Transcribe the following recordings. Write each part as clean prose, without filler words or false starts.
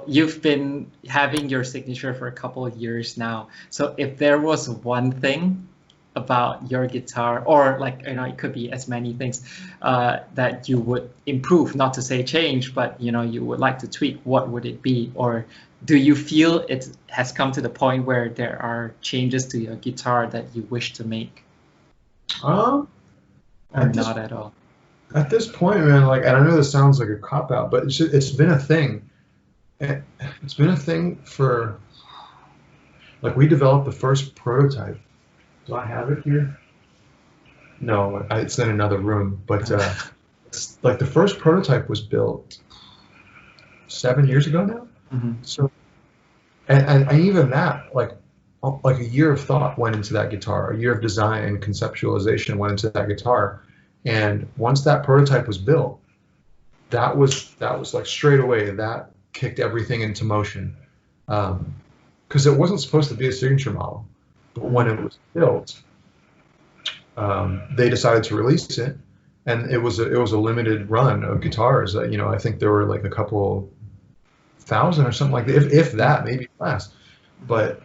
so you've been having your signature for a couple of years now. So if there was one thing about your guitar, or like, it could be as many things that you would improve, not to say change, but you would like to tweak, what would it be? Or do you feel it has come to the point where there are changes to your guitar that you wish to make? Or not at all? At this point, man, like, and I know this sounds like a cop-out, but it's been a thing. It's been a thing for, like, we developed the first prototype. Do I have it here? No, it's in another room. But it's like the first prototype was built 7 years ago now. Mm-hmm. So, and even that, like a year of thought went into that guitar, a year of design and conceptualization went into that guitar. And once that prototype was built, that was like straight away, that kicked everything into motion. Because it wasn't supposed to be a signature model. But when it was built, they decided to release it, and it was a limited run of guitars. I think there were like a couple thousand or something like that, if that, maybe less. But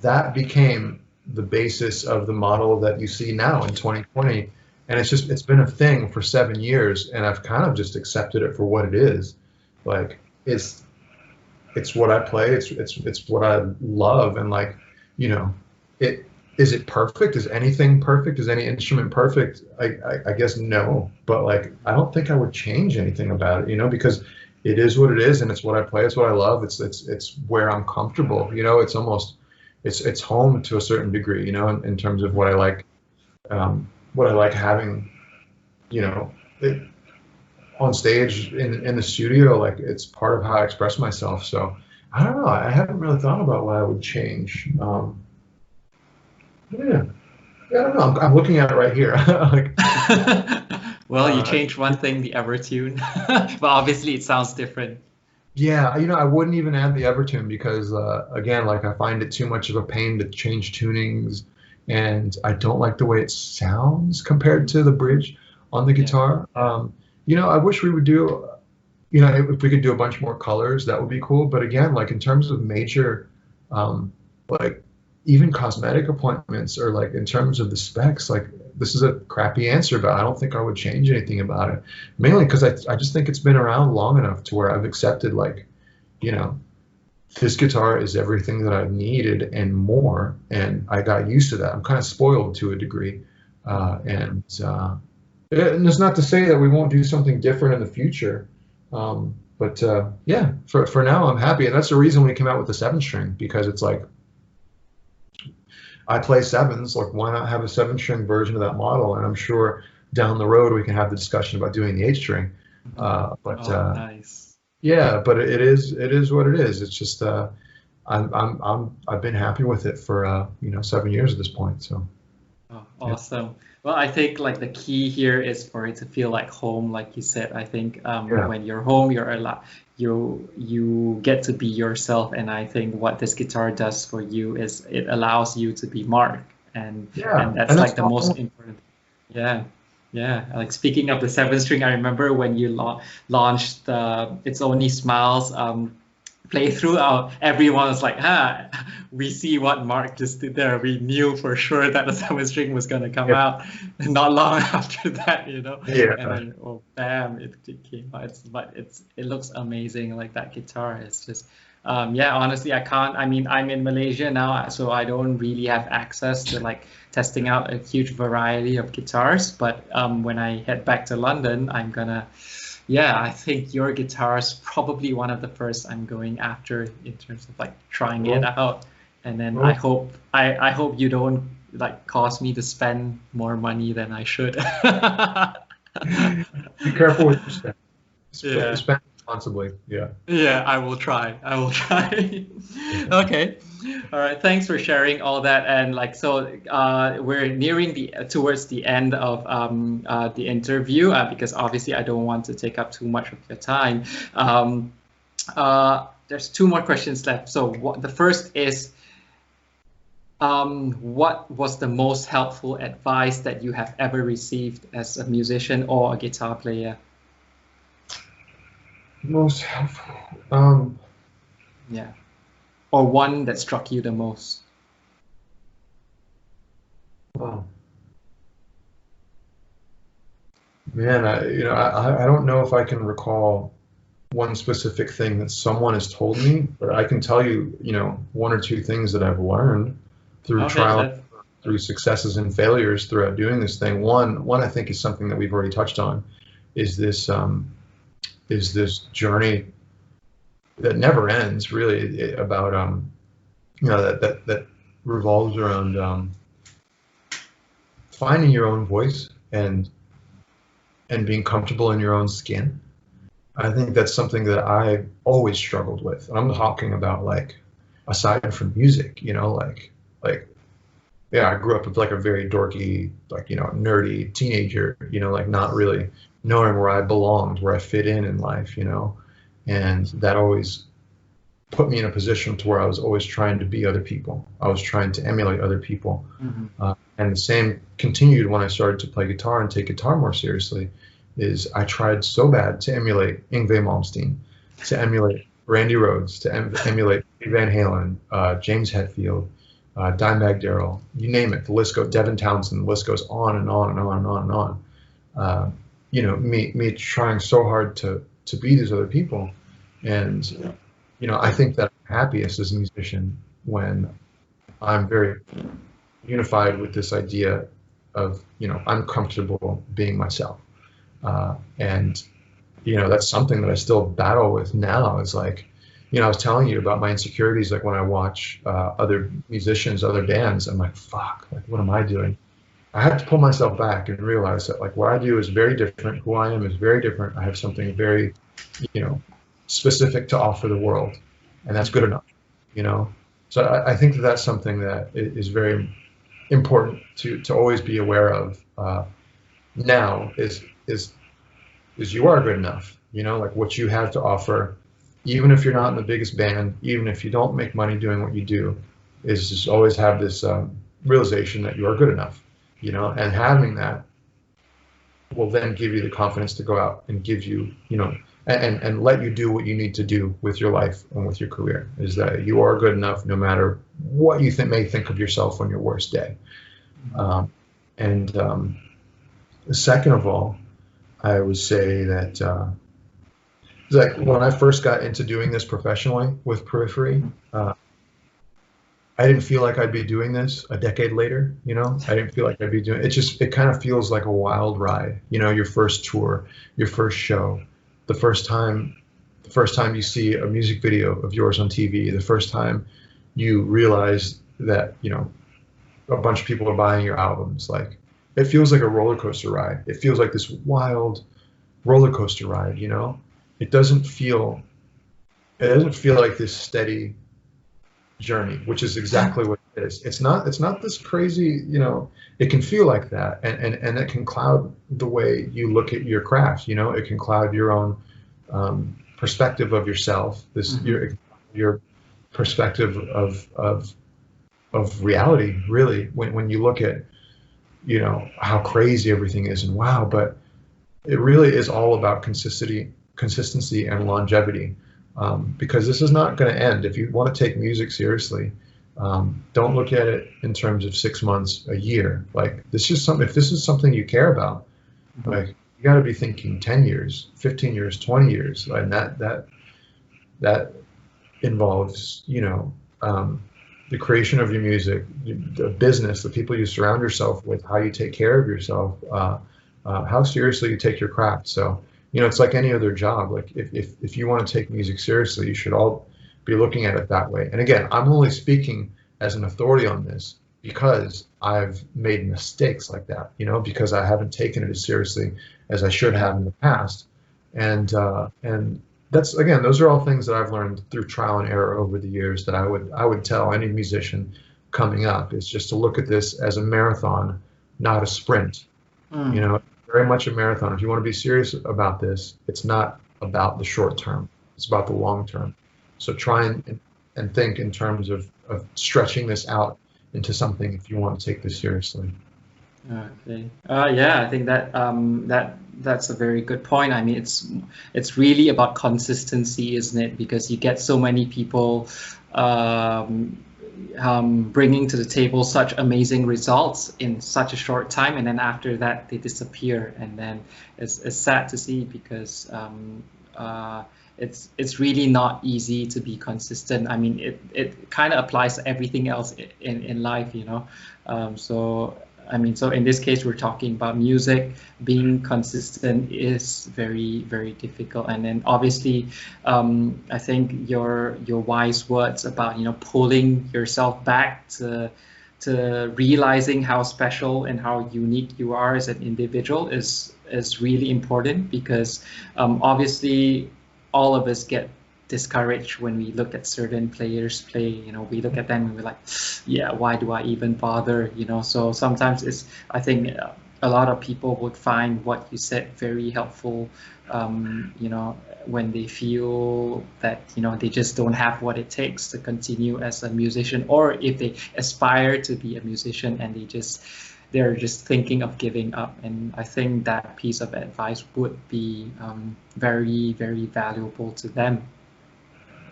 that became the basis of the model that you see now in 2020, and it's been a thing for 7 years, and I've kind of just accepted it for what it is. Like it's what I play. It's what I love, and like Is it perfect? Is anything perfect? Is any instrument perfect? I guess no, but like I don't think I would change anything about it, because it is what it is, and it's what I play. It's what I love. It's where I'm comfortable. It's almost it's home to a certain degree. In terms of what I like having, it, on stage in the studio. Like it's part of how I express myself. So I don't know. I haven't really thought about what I would change. Yeah, I don't know. I'm looking at it right here. Like, well, you changed one thing, the Evertune, but obviously it sounds different. Yeah, I wouldn't even add the Evertune because, again, like I find it too much of a pain to change tunings, and I don't like the way it sounds compared to the bridge on the guitar. Yeah. I wish we would do, if we could do a bunch more colors, that would be cool. But again, like in terms of major, like even cosmetic appointments, or like in terms of the specs, like this is a crappy answer, but I don't think I would change anything about it. Mainly because I just think it's been around long enough to where I've accepted, like, this guitar is everything that I've needed and more, and I got used to that. I'm kind of spoiled to a degree, and it's not to say that we won't do something different in the future, but yeah, for now I'm happy, and that's the reason we came out with the 7-string, because it's like, I play sevens, like why not have a 7-string version of that model? And I'm sure down the road we can have the discussion about doing the 8-string. Nice. Yeah, but it is what it is. It's just I've been happy with it for 7 years at this point. So. Oh, awesome. Yeah. Well, I think like the key here is for it to feel like home, like you said. I think when you're home, you get to be yourself, and I think what this guitar does for you is it allows you to be Mark, and that's like the most important. Yeah. Like speaking of the 7-string, I remember when you launched It's Only Smiles playthrough, everyone was like, we see what Mark just did there. We knew for sure that the 7-string was going to come out not long after that, Yeah. And then, bam, it came out. But it looks amazing. Like that guitar is just, honestly, I can't. I mean, I'm in Malaysia now, so I don't really have access to like testing out a huge variety of guitars. But when I head back to London, I'm gonna. Yeah, I think your guitar is probably one of the first I'm going after in terms of like trying it out, and then I hope you don't like cause me to spend more money than I should. Be careful with your spend. Yeah. Spend responsibly. Yeah. Yeah, I will try. Okay. All right. Thanks for sharing all that. And like, so we're nearing towards the end of the interview because obviously I don't want to take up too much of your time. There's 2 more questions left. So the first is, what was the most helpful advice that you have ever received as a musician or a guitar player? Most helpful. Yeah. Or one that struck you the most? Wow. Man, I don't know if I can recall one specific thing that someone has told me, but I can tell you, one or two things that I've learned through trial, through successes and failures throughout doing this thing. One I think is something that we've already touched on, is this journey that never ends, really, about that revolves around finding your own voice and being comfortable in your own skin. I think that's something that I always struggled with. And I'm talking about, like, aside from music, yeah, I grew up with, like, a very dorky, like, nerdy teenager, like, not really knowing where I belonged, where I fit in life, and that always put me in a position to where I was always trying to be other people. I was trying to emulate other people. Mm-hmm. And the same continued when I started to play guitar and take guitar more seriously. Is I tried so bad to emulate Yngwie Malmsteen, to emulate Randy Rhoads, to emulate Van Halen, James Hetfield, Dimebag Darrell, you name it, the list goes, Devin Townsend, the list goes on and on and on and on and on. Me trying so hard to be these other people. And, I think that I'm happiest as a musician when I'm very unified with this idea of, I'm comfortable being myself. And that's something that I still battle with now, is like, I was telling you about my insecurities, like when I watch other musicians, other bands, I'm like, fuck, like, what am I doing? I have to pull myself back and realize that, like, what I do is very different. Who I am is very different. I have something very, specific to offer the world, and that's good enough, So I think that that's something that is very important to always be aware of now, is you are good enough, like what you have to offer, even if you're not in the biggest band, even if you don't make money doing what you do, is just always have this realization that you are good enough, and having that will then give you the confidence to go out and give you, and let you do what you need to do with your life and with your career, is that you are good enough no matter what you may think of yourself on your worst day. Second of all, I would say that like when I first got into doing this professionally with Periphery, I didn't feel like I'd be doing this a decade later. I didn't feel like I'd be doing it. It kind of feels like a wild ride. Your first tour, your first show, the first time you see a music video of yours on TV, the first time you realize that a bunch of people are buying your albums. Like, it feels like a roller coaster ride. It feels like this wild roller coaster ride. It doesn't feel like this steady journey, which is exactly what it is. It's not this crazy, it can feel like that, and it can cloud the way you look at your craft. It can cloud your own perspective of yourself, your perspective of reality, really, when you look at how crazy everything is, and wow. But it really is all about consistency and longevity, because this is not going to end. If you want to take music seriously, don't look at it in terms of 6 months, a year. Like, this is something. If this is something you care about, like, you got to be thinking 10 years, 15 years, 20 years, and that involves the creation of your music, the business, the people you surround yourself with, how you take care of yourself, how seriously you take your craft. So, it's like any other job. Like, if you want to take music seriously, you should all be looking at it that way. And again, I'm only speaking as an authority on this because I've made mistakes like that, because I haven't taken it as seriously as I should have in the past. And that's, again, those are all things that I've learned through trial and error over the years, that I would tell any musician coming up, is just to look at this as a marathon, not a sprint. Very much a marathon. If you want to be serious about this, it's not about the short term. It's about the long term. So try and think in terms of stretching this out into something if you want to take this seriously. Okay. Yeah, I think that that's a very good point. I mean, it's really about consistency, isn't it? Because you get so many people um, bringing to the table such amazing results in such a short time, and then after that they disappear, and then it's sad to see because it's really not easy to be consistent. I mean, it kind of applies to everything else in life, you know. So I mean, so in this case, we're talking about music. Being consistent is very, very difficult. And then obviously, I think your wise words about, you know, pulling yourself back to realizing how special and how unique you are as an individual is really important because obviously all of us get discouraged when we look at certain players play. You know, we look at them and we're like, yeah, why do I even bother? You know, so sometimes I think a lot of people would find what you said very helpful, you know, when they feel that, you know, they just don't have what it takes to continue as a musician, or if they aspire to be a musician and they're just thinking of giving up. And I think that piece of advice would be very, very valuable to them.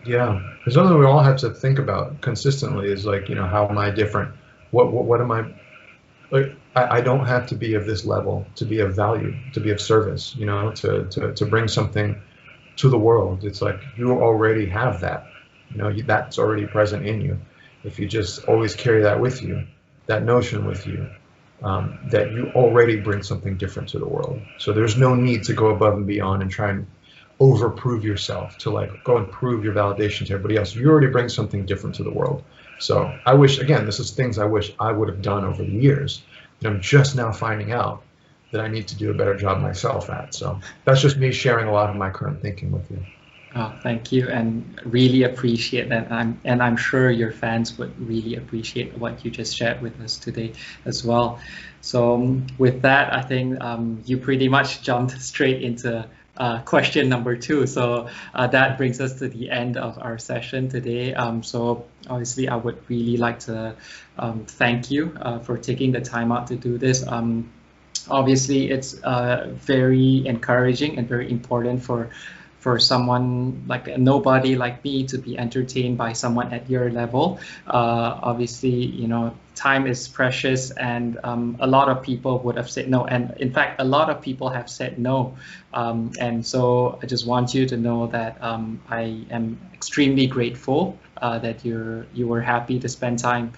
Yeah, there's something we all have to think about consistently is like, you know, how am I different? What am I like? I don't have to be of this level to be of value, to be of service, you know, to bring something to the world. It's like you already have that, you know, that's already present in you. If you just always carry that with you, that notion with you, that you already bring something different to the world. So there's no need to go above and beyond and try and overprove yourself to like go and prove your validation to everybody else. You already bring something different to the world. So I wish, again, this is things I wish I would have done over the years. And I'm just now finding out that I need to do a better job myself at. So that's just me sharing a lot of my current thinking with you. Oh, thank you, and really appreciate that. I'm sure your fans would really appreciate what you just shared with us today as well. So with that, I think you pretty much jumped straight into question number 2. So that brings us to the end of our session today. So obviously, I would really like to thank you for taking the time out to do this. Obviously, it's very encouraging and very important for someone like a nobody like me to be entertained by someone at your level. Obviously, you know, time is precious, and a lot of people would have said no. And in fact, a lot of people have said no. And so I just want you to know that I am extremely grateful that you were happy to spend time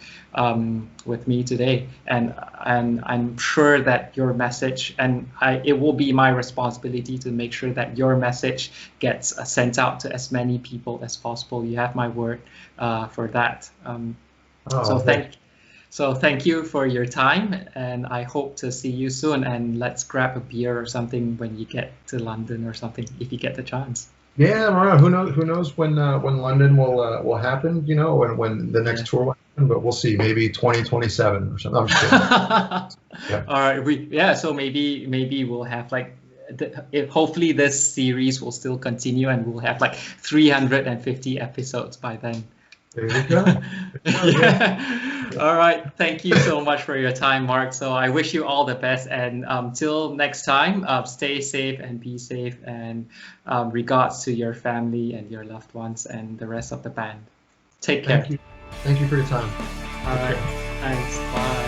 with me today, and I'm sure that your message, and it will be my responsibility to make sure that your message gets sent out to as many people as possible. You have my word for that. So thank you for your time, and I hope to see you soon. And let's grab a beer or something when you get to London or something, if you get the chance. Yeah, Mariah, who knows? Who knows when London will happen? You know, when the next tour will happen. But we'll see. Maybe 2027 or something. I'm just kidding. Yeah. All right. So maybe we'll have like. Hopefully this series will still continue, and we'll have like 350 episodes by then. There you go. Yeah. All right. Thank you so much for your time, Mark. So I wish you all the best. And till next time, stay safe and be safe. And regards to your family and your loved ones and the rest of the band. Take care. Thank you for your time. All right. Thanks. Bye.